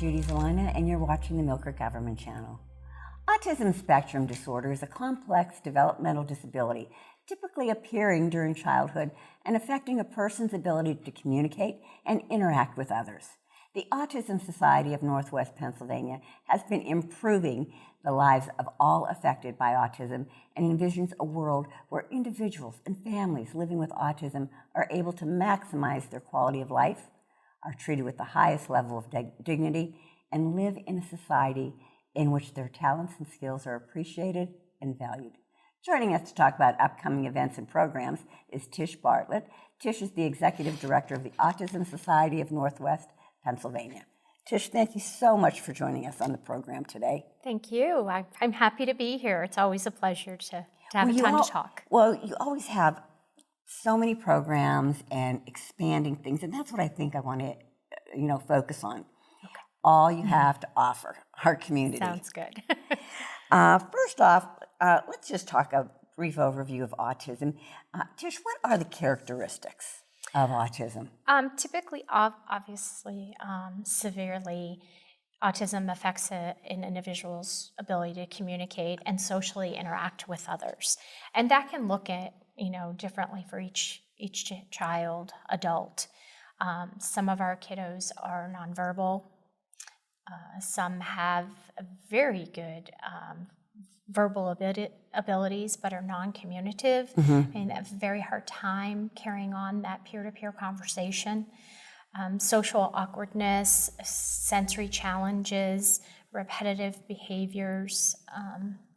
Judy Zelina, and you're watching the Millcreek Government Channel. Autism spectrum disorder is a complex developmental disability, typically appearing during childhood and affecting a person's ability to communicate and interact with others. The Autism Society of Northwest Pennsylvania has been improving the lives of all affected by autism and envisions a world where individuals and families living with autism are able to maximize their quality of life, are treated with the highest level of dignity, and live in a society in which their talents and skills are appreciated and valued. Joining us to talk about upcoming events and programs is Tish Bartlett. Tish is the Executive Director of the Autism Society of Northwest Pennsylvania. Tish, thank you so much for joining us on the program today. Thank you. I'm happy to be here. It's always a pleasure to have a time to talk. Well, you always have so many programs and expanding things, and that's what I think I want to, focus on. Okay. All you have to offer our community. Sounds good. First off, let's just talk a brief overview of autism. Tish, what are the characteristics of autism? Typically, obviously, severely, autism affects an individual's ability to communicate and socially interact with others. And that can look at, differently for each child, adult. Some of our kiddos are nonverbal. Some have a very good verbal abilities, but are non-communicative and have a very hard time carrying on that peer-to-peer conversation. Social awkwardness, sensory challenges, repetitive behaviors,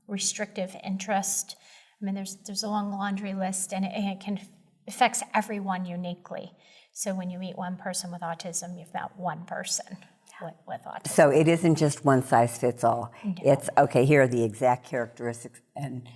restrictive interest. I mean, there's a long laundry list, and it affects everyone uniquely. So when you meet one person with autism, you've met one person with autism. So it isn't just one size fits all. No. It's, okay, here are the exact characteristics, and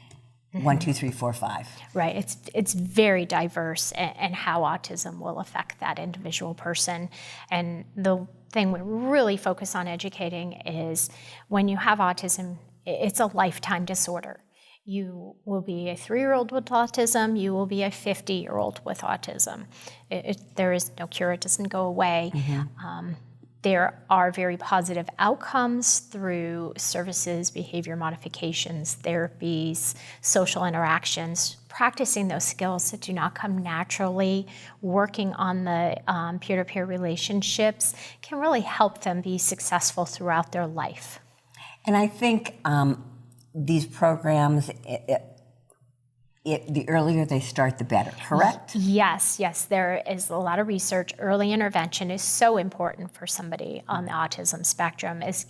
1, 2, 3, 4, 5. Right, it's very diverse and how autism will affect that individual person. And the thing we really focus on educating is when you have autism, it's a lifetime disorder. You will be a 3-year-old with autism, you will be a 50-year-old with autism. There is no cure, it doesn't go away. There are very positive outcomes through services, behavior modifications, therapies, social interactions, practicing those skills that do not come naturally, working on the peer-to-peer relationships can really help them be successful throughout their life. And I think these programs, the earlier they start, the better, correct? Yes. There is a lot of research. Early intervention is so important for somebody on the autism spectrum, is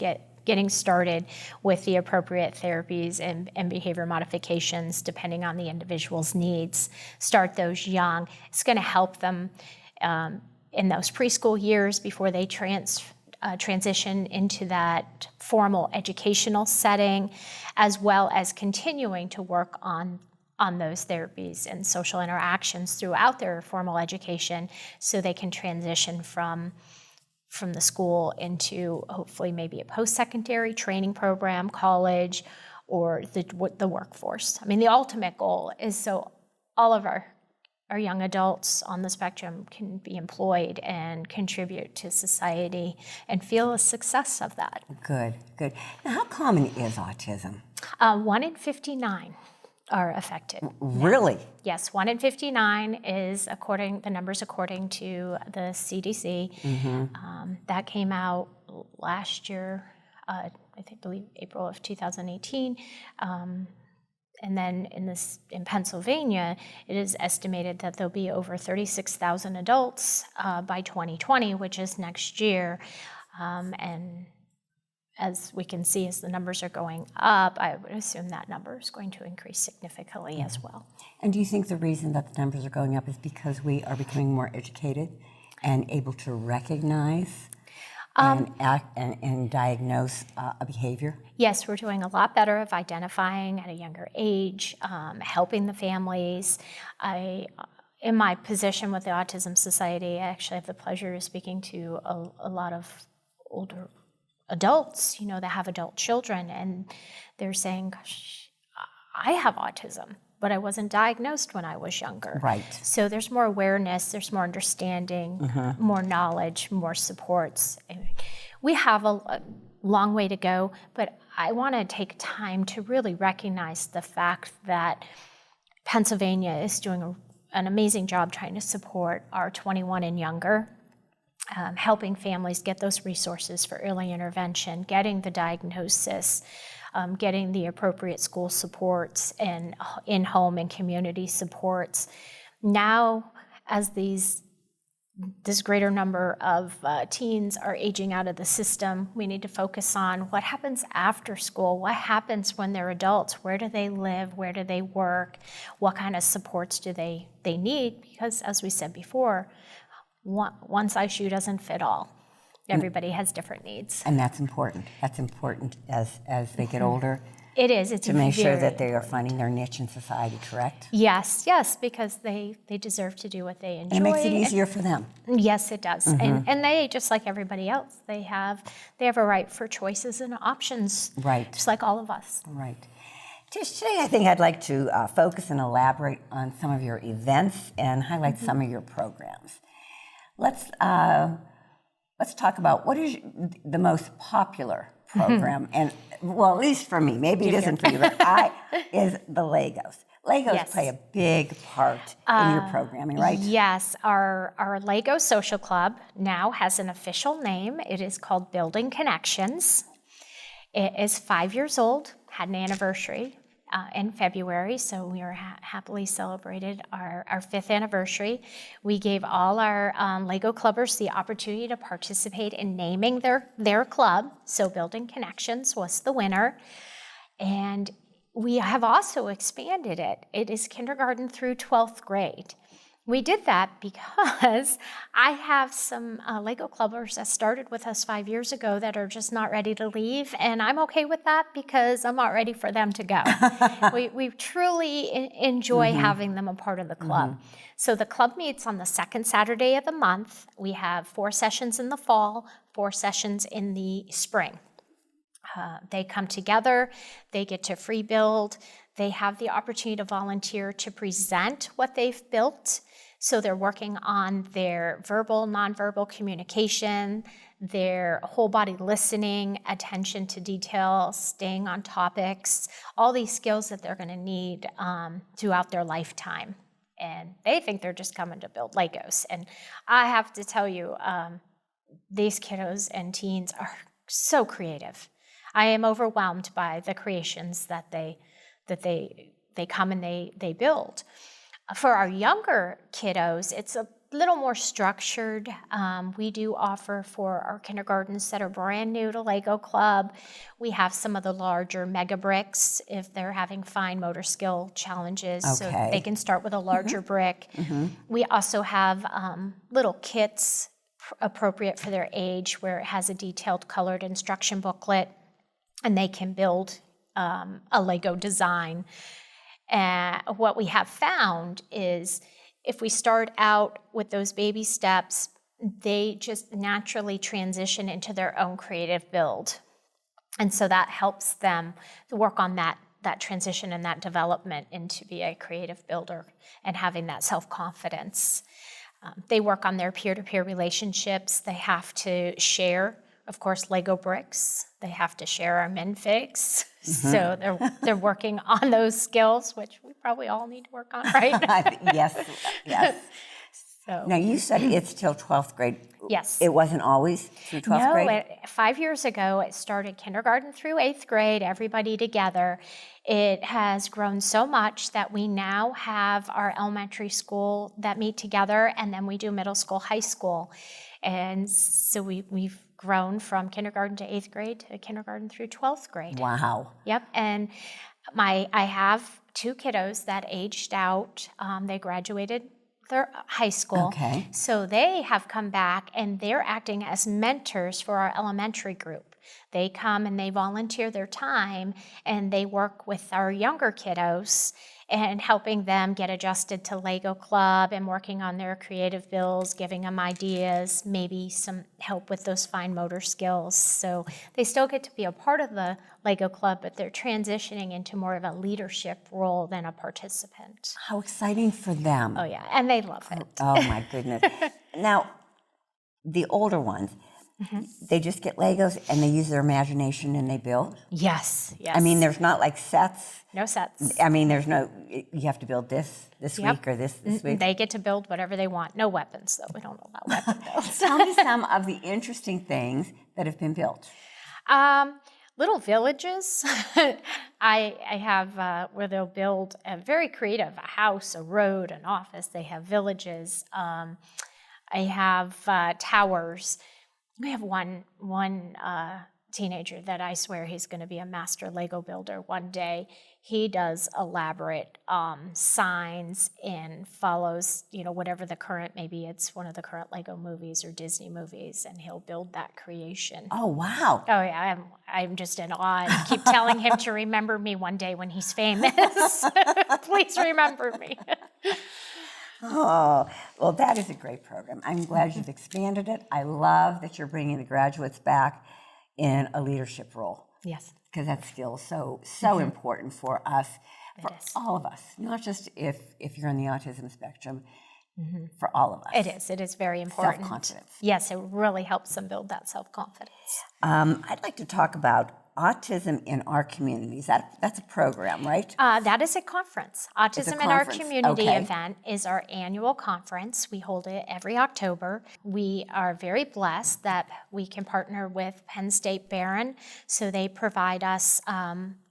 getting started with the appropriate therapies and behavior modifications depending on the individual's needs. Start those young. It's going to help them in those preschool years before they transition into that formal educational setting, as well as continuing to work on those therapies and social interactions throughout their formal education so they can transition from the school into hopefully maybe a post-secondary training program, college, or the workforce. I mean, the ultimate goal is so all of our young adults on the spectrum can be employed and contribute to society and feel a success of that. Good. Now, how common is autism? 1 in 59 are affected. Really? Yes, 1 in 59 is the numbers according to the CDC. That came out last year, I believe April of 2018. And then in Pennsylvania, it is estimated that there'll be over 36,000 adults by 2020, which is next year. And as we can see, as the numbers are going up, I would assume that number is going to increase significantly as well. And do you think the reason that the numbers are going up is because we are becoming more educated and able to recognize and diagnose a behavior? Yes, we're doing a lot better of identifying at a younger age, helping the families. In my position with the Autism Society, I actually have the pleasure of speaking to a lot of older adults, that have adult children, and they're saying, gosh, I have autism, but I wasn't diagnosed when I was younger. Right. So there's more awareness, there's more understanding, more knowledge, more supports. We have a long way to go, but I want to take time to really recognize the fact that Pennsylvania is doing an amazing job trying to support our 21 and younger, helping families get those resources for early intervention, getting the diagnosis, getting the appropriate school supports and in-home and community supports. Now, as this greater number of teens are aging out of the system, we need to focus on what happens after school, what happens when they're adults, where do they live, where do they work, what kind of supports do they need, because as we said before, one size shoe doesn't fit all. Everybody has different needs. And that's important. That's important as they get older. It is. It's to make sure that they are important. finding their niche in society, correct? Yes, because they deserve to do what they enjoy. And it makes it easier for them. Yes, it does. And they, just like everybody else, they have a right for choices and options. Right. Just like all of us. Right. Today, I think I'd like to focus and elaborate on some of your events and highlight some of your programs. Let's talk about what is the most popular program, and well, at least for me, maybe it isn't for you, but is the Legos. Legos Yes. play a big part in your programming, right? Yes, our Lego Social Club now has an official name. It is called Building Connections. It is 5 years old, had an anniversary in February, so we were happily celebrated our 5th anniversary. We gave all our Lego clubbers the opportunity to participate in naming their club, so Building Connections was the winner. And we have also expanded it. It is kindergarten through 12th grade. We did that because I have some Lego clubbers that started with us 5 years ago that are just not ready to leave, and I'm okay with that because I'm not ready for them to go. we truly enjoy having them a part of the club. So the club meets on the second Saturday of the month. We have 4 sessions in the fall, 4 sessions in the spring. They come together, they get to free build, they have the opportunity to volunteer to present what they've built. So they're working on their verbal, nonverbal communication, their whole body listening, attention to detail, staying on topics, all these skills that they're going to need throughout their lifetime. And they think they're just coming to build Legos. And I have to tell you, these kiddos and teens are so creative. I am overwhelmed by the creations that they come and they build. For our younger kiddos, it's a little more structured. We do offer for our kindergartens that are brand new to Lego Club. We have some of the larger mega bricks if they're having fine motor skill challenges, so they can start with a larger brick. We also have little kits appropriate for their age where it has a detailed colored instruction booklet, and they can build a Lego design. What we have found is if we start out with those baby steps, they just naturally transition into their own creative build. And so that helps them to work on that transition and that development into be a creative builder and having that self-confidence. They work on their peer-to-peer relationships. They have to share, of course, Lego bricks. They have to share our minifigs. So they're working on those skills, which we probably all need to work on, right? Yes. So, now, you said it's till 12th grade. Yes. It wasn't always through 12th grade? 5 years ago, it started kindergarten through 8th grade, everybody together. It has grown so much that we now have our elementary school that meet together, and then we do middle school, high school. And so we've grown from kindergarten to 8th grade to kindergarten through 12th grade. Wow. Yep, and I have 2 kiddos that aged out. They graduated their high school. Okay. So they have come back and they're acting as mentors for our elementary group. They come and they volunteer their time and they work with our younger kiddos and helping them get adjusted to Lego Club and working on their creative builds, giving them ideas, maybe some help with those fine motor skills. So they still get to be a part of the Lego Club, but they're transitioning into more of a leadership role than a participant. How exciting for them. Oh yeah, and they love it. Oh my goodness. Now, the older ones, they just get Legos and they use their imagination and they build? Yes, yes. I mean, there's not like sets. No sets. I mean, there's no, you have to build this week or this week. They get to build whatever they want. No weapons, though. We don't allow weapon builds. Tell me some of the interesting things that have been built. Little villages. I have where they'll build a very creative, a house, a road, an office. They have villages. I have towers. We have one teenager that I swear he's going to be a master Lego builder one day. He does elaborate signs and follows, whatever the current, maybe it's one of the current Lego movies or Disney movies, and he'll build that creation. Oh, wow. Oh, yeah, I'm just in awe. I keep telling him to remember me one day when he's famous. Please remember me. Oh, well, that is a great program. I'm glad you've expanded it. I love that you're bringing the graduates back in a leadership role. Yes. Because that's still so important for us, for all of us, not just if you're on the autism spectrum, for all of us. It is very important. Self-confidence. Yes, it really helps them build that self-confidence. I'd like to talk about autism in our communities. That's a program, right? That is a conference. Autism in Our conference. Community Okay. event is our annual conference. We hold it every October. We are very blessed that we can partner with Penn State Barron, so they provide us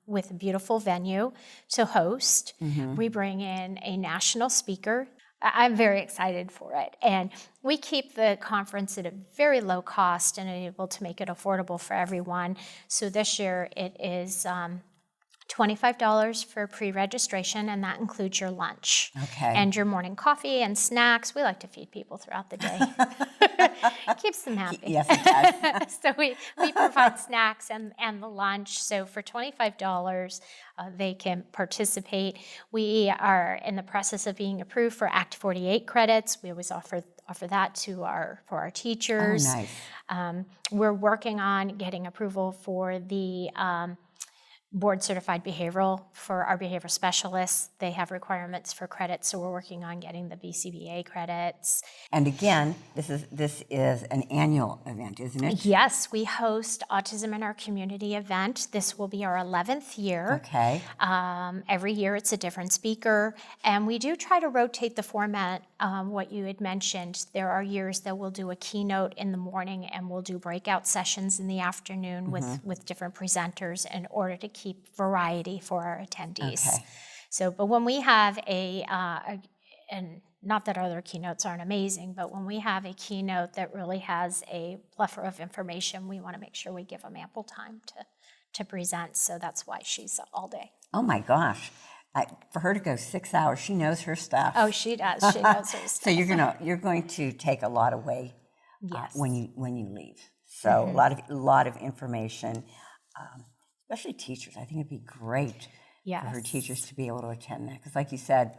with a beautiful venue to host. We bring in a national speaker. I'm very excited for it. And we keep the conference at a very low cost and are able to make it affordable for everyone. So this year it is $25 for pre-registration, and that includes your lunch. Okay. And your morning coffee and snacks. We like to feed people throughout the day. Keeps them happy. Yes, it does. So we provide snacks and the lunch. So for $25, they can participate. We are in the process of being approved for Act 48 credits. We always offer that for our teachers. Oh, nice. We're working on getting approval for the board certified behavioral for our behavioral specialists. They have requirements for credits, so we're working on getting the BCBA credits. And again, this is an annual event, isn't it? Yes, we host Autism in Our Community event. This will be our 11th year. Okay. Every year it's a different speaker, and we do try to rotate the format. What you had mentioned, there are years that we'll do a keynote in the morning and we'll do breakout sessions in the afternoon with different presenters in order to keep variety for our attendees. Okay. So, but when we have and not that other keynotes aren't amazing, but when we have a keynote that really has a plethora of information, we want to make sure we give them ample time to present. So that's why she's all day. Oh my gosh. For her to go 6 hours, she knows her stuff. Oh, she does. She knows her stuff. So you're going to take a lot away Yes. when you leave. So a lot of information, especially teachers. I think it'd be great for her teachers to be able to attend that, because, like you said,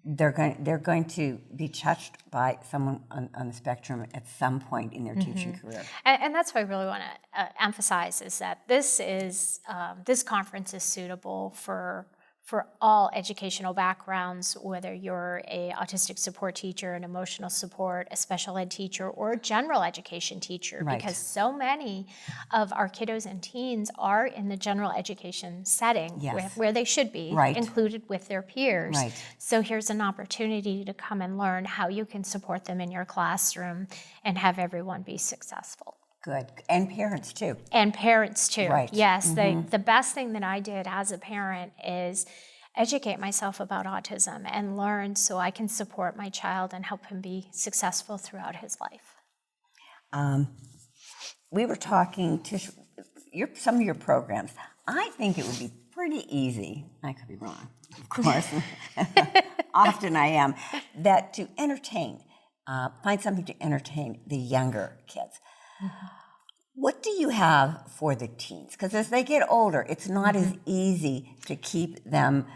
they're going to be touched by someone on the spectrum at some point in their teaching career. And that's what I really want to emphasize is that this conference is suitable for all educational backgrounds, whether you're a autistic support teacher, an emotional support, a special ed teacher, or a general education teacher, Right. because so many of our kiddos and teens are in the general education setting Yes. where they should be, Right. included with their peers. Right. So here's an opportunity to come and learn how you can support them in your classroom and have everyone be successful. Good. And parents, too. And parents too. Right. Yes, the best thing that I did as a parent is educate myself about autism and learn so I can support my child and help him be successful throughout his life. We were talking to some of your programs. I think it would be pretty easy, I could be wrong, of course, often I am, that to entertain, find something to entertain the younger kids. What do you have for the teens? Because as they get older, it's not as easy to keep them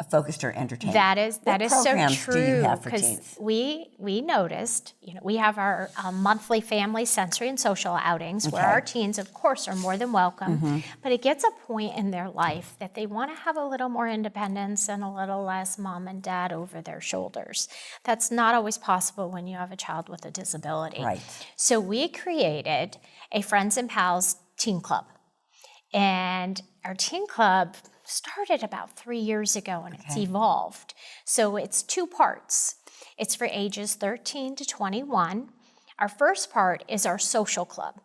focused or entertaining. That is What so programs true. do you have for Because teens? we noticed, we have our monthly family sensory and social outings where Okay. our teens, of course, are more than welcome. But it gets a point in their life that they want to have a little more independence and a little less mom and dad over their shoulders. That's not always possible when you have a child with a disability. Right. So we created a Friends and Pals teen club. And our teen club started about 3 years ago, and it's evolved. So it's 2 parts. It's for ages 13 to 21. Our first part is our social club.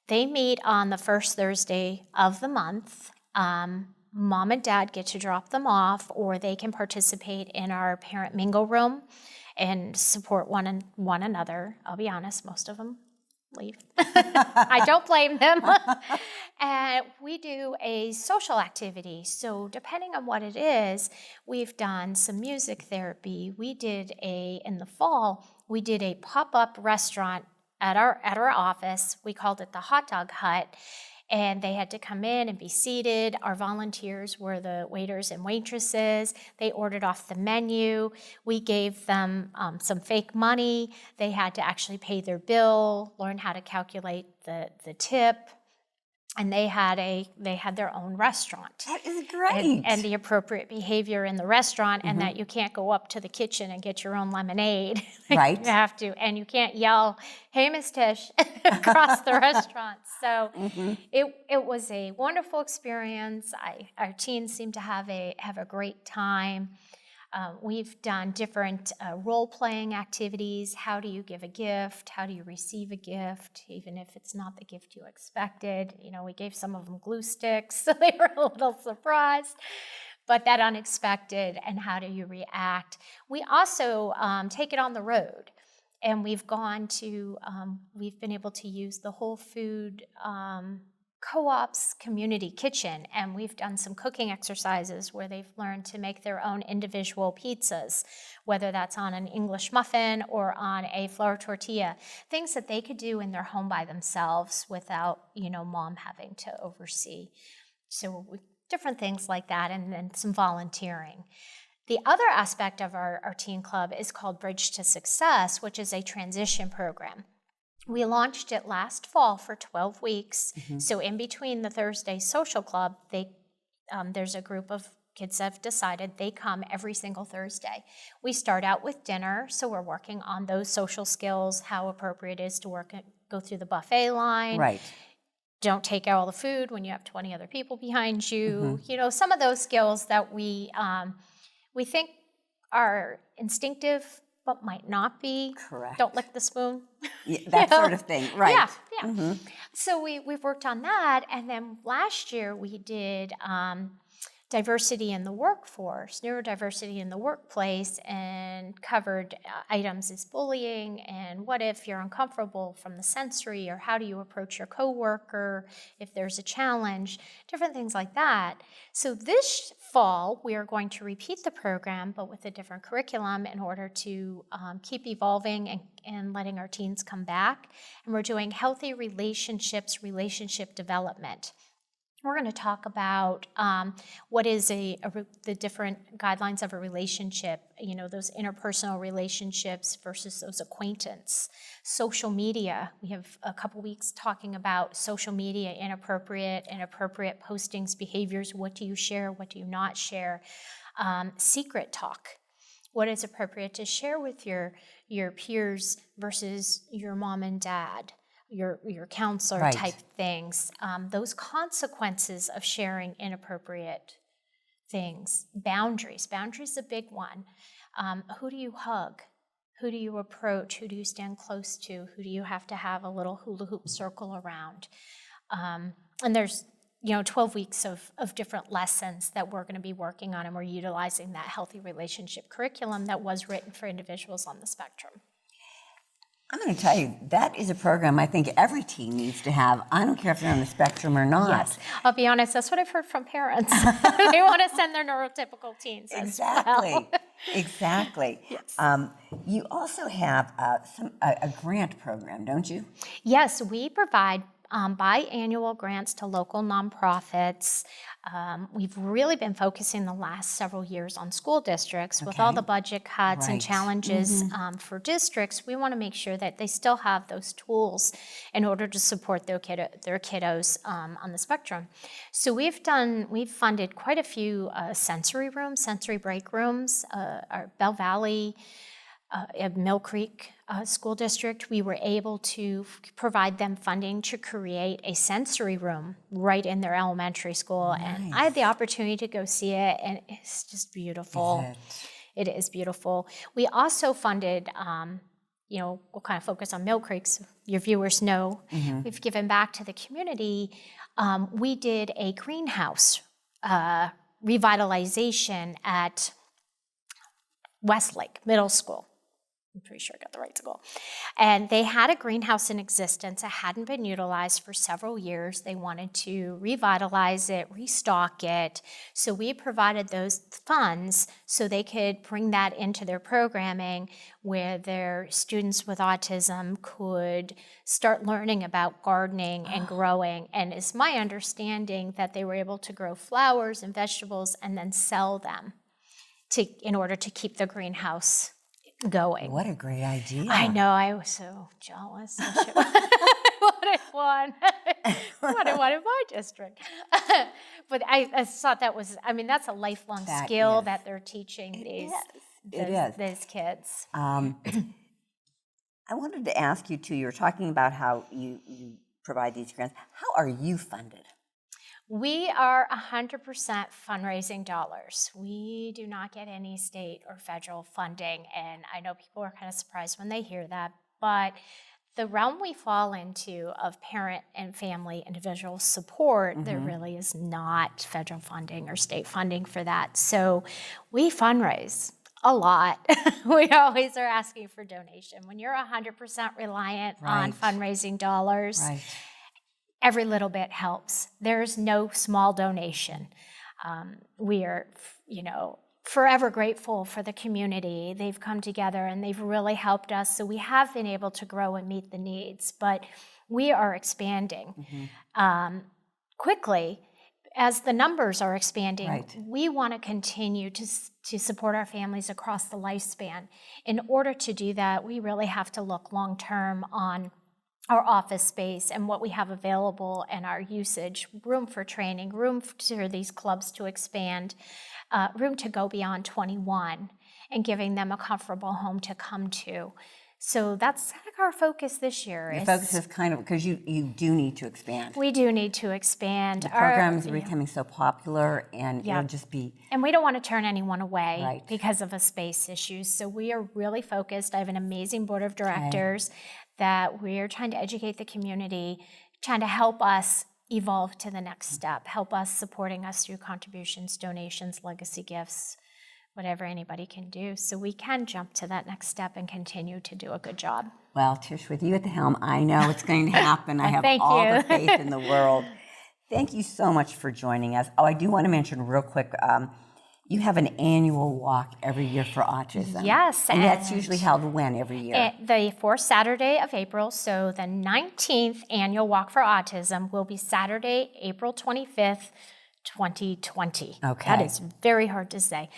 They meet on the first Thursday of the month. Mom and dad get to drop them off, or they can participate in our parent mingle room and support one another. I'll be honest, most of them leave. I don't blame them. And we do a social activity. So depending on what it is, we've done some music therapy. In the fall, we did a pop-up restaurant at our office. We called it the Hot Dog Hut. And they had to come in and be seated. Our volunteers were the waiters and waitresses. They ordered off the menu. We gave them some fake money. They had to actually pay their bill, learn how to calculate the tip. And they had their own restaurant. That is great. And the appropriate behavior in the restaurant, and that you can't go up to the kitchen and get your own lemonade. Right. You have to, and you can't yell, "Hey, Miss Tish," across the restaurant. So it was a wonderful experience. Our teens seem to have a great time. We've done different role-playing activities. How do you give a gift? How do you receive a gift, even if it's not the gift you expected? We gave some of them glue sticks, so they were a little surprised. But that unexpected, and how do you react? We also take it on the road. And we've been able to use the Whole Food Co-op's community kitchen, and we've done some cooking exercises where they've learned to make their own individual pizzas, whether that's on an English muffin or on a flour tortilla, things that they could do in their home by themselves without, mom having to oversee. So different things like that, and then some volunteering. The other aspect of our teen club is called Bridge to Success, which is a transition program. We launched it last fall for 12 weeks. So in between the Thursday social club, there's a group of kids that have decided they come every single Thursday. We start out with dinner, so we're working on those social skills, how appropriate it is to go through the buffet line. Right. Don't take out all the food when you have 20 other people behind you. Some of those skills that we think are instinctive, but might not be. Correct. Don't lick the spoon. Yeah, that sort of thing, right. Yeah. So we've worked on that. And then last year we did diversity in the workforce, neurodiversity in the workplace, and covered items as bullying and what if you're uncomfortable from the sensory, or how do you approach your coworker if there's a challenge, different things like that. So this fall, we are going to repeat the program, but with a different curriculum in order to keep evolving and letting our teens come back. And we're doing healthy relationships, relationship development. We're going to talk about what is the different guidelines of a relationship, those interpersonal relationships versus those acquaintance. Social media, we have a couple weeks talking about social media, inappropriate postings, behaviors. What do you share? What do you not share? Secret talk. What is appropriate to share with your peers versus your mom and dad? Your counselor Right. type things, those consequences of sharing inappropriate things. Boundaries is a big one. Who do you hug? Who do you approach? Who do you stand close to? Who do you have to have a little hula hoop circle around? And there's 12 weeks of different lessons that we're going to be working on, and we're utilizing that healthy relationship curriculum that was written for individuals on the spectrum. I'm going to tell you, that is a program I think every teen needs to have. I don't care if they're on the spectrum or not. Yes, I'll be honest, that's what I've heard from parents. They want to send their neurotypical teens Exactly. as well. Exactly. Yes. You also have a grant program, don't you? Yes, we provide biannual grants to local nonprofits. We've really been focusing the last several years on school districts. With all the budget cuts and challenges for districts, we want to make sure that they still have those tools in order to support their kiddos on the spectrum. So we've funded quite a few sensory break rooms. Our Bell Valley, at Millcreek School District, we were able to provide them funding to create a sensory room right in their elementary school. Nice. And I had the opportunity to go see it, and it's just beautiful. It is beautiful. We also funded, we'll kind of focus on Millcreek, so your viewers know. We've given back to the community. We did a greenhouse revitalization at Westlake Middle School. I'm pretty sure I got the right school. And they had a greenhouse in existence that hadn't been utilized for several years. They wanted to revitalize it, restock it. So we provided those funds so they could bring that into their programming, where their students with autism could start learning about gardening and growing. And it's my understanding that they were able to grow flowers and vegetables and then sell them in order to keep the greenhouse going. What a great idea. I know, I was so jealous. I wanted one. I wanted one in my district. But I thought that was, that's a lifelong skill that they're teaching these kids. I wanted to ask you too, you were talking about how you provide these grants. How are you funded? We are 100% fundraising dollars. We do not get any state or federal funding, and I know people are kind of surprised when they hear that, but the realm we fall into of parent and family individual support, there really is not federal funding or state funding for that. So we fundraise a lot. We always are asking for donation. When you're 100% reliant on fundraising dollars, every little bit helps. There's no small donation. We are, forever grateful for the community. They've come together and they've really helped us. So we have been able to grow and meet the needs, but we are expanding quickly. As the numbers are expanding, we want to continue to support our families across the lifespan. In order to do that, we really have to look long-term on our office space and what we have available and our usage, room for training, room for these clubs to expand, room to go beyond 21, and giving them a comfortable home to come to. So that's our focus this year. Your focus is kind of, because you do need to expand. We do need to expand. The programs are becoming so popular, and it'll just be... And we don't want to turn anyone away because of a space issue. So we are really focused. I have an amazing board of directors that we're trying to educate the community, trying to help us evolve to the next step, help us supporting us through contributions, donations, legacy gifts, whatever anybody can do, so we can jump to that next step and continue to do a good job. Well, Tish, with you at the helm, I know it's going to happen. I have all the faith in the world. Thank you so much for joining us. Oh, I do want to mention real quick, you have an annual walk every year for autism. Yes. And that's usually held when every year? The fourth Saturday of April, so the 19th annual Walk for Autism will be Saturday, April 25th, 2020. Okay. That is very hard to say.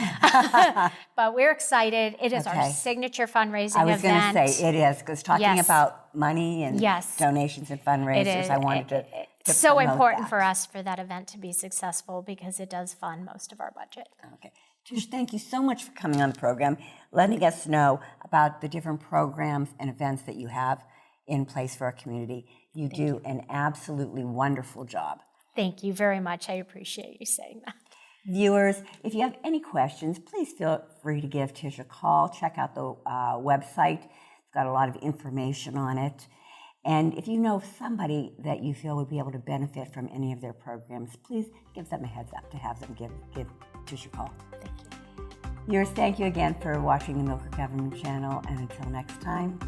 But we're excited. It is our signature fundraising event. I was going to say, it is, because talking about money and donations and fundraisers, I wanted to it's so important for us for that event to be successful because it does fund most of our budget. Okay. Tish, thank you so much for coming on the program, letting us know about the different programs and events that you have in place for our community. You do an absolutely wonderful job. Thank you very much. I appreciate you saying that. Viewers, if you have any questions, please feel free to give Tish a call. Check out the website. It's got a lot of information on it. And if you know somebody that you feel would be able to benefit from any of their programs, please give them a heads up to have them give Tish a call. Thank you. Viewers, thank you again for watching the Millcreek Government Channel, and until next time,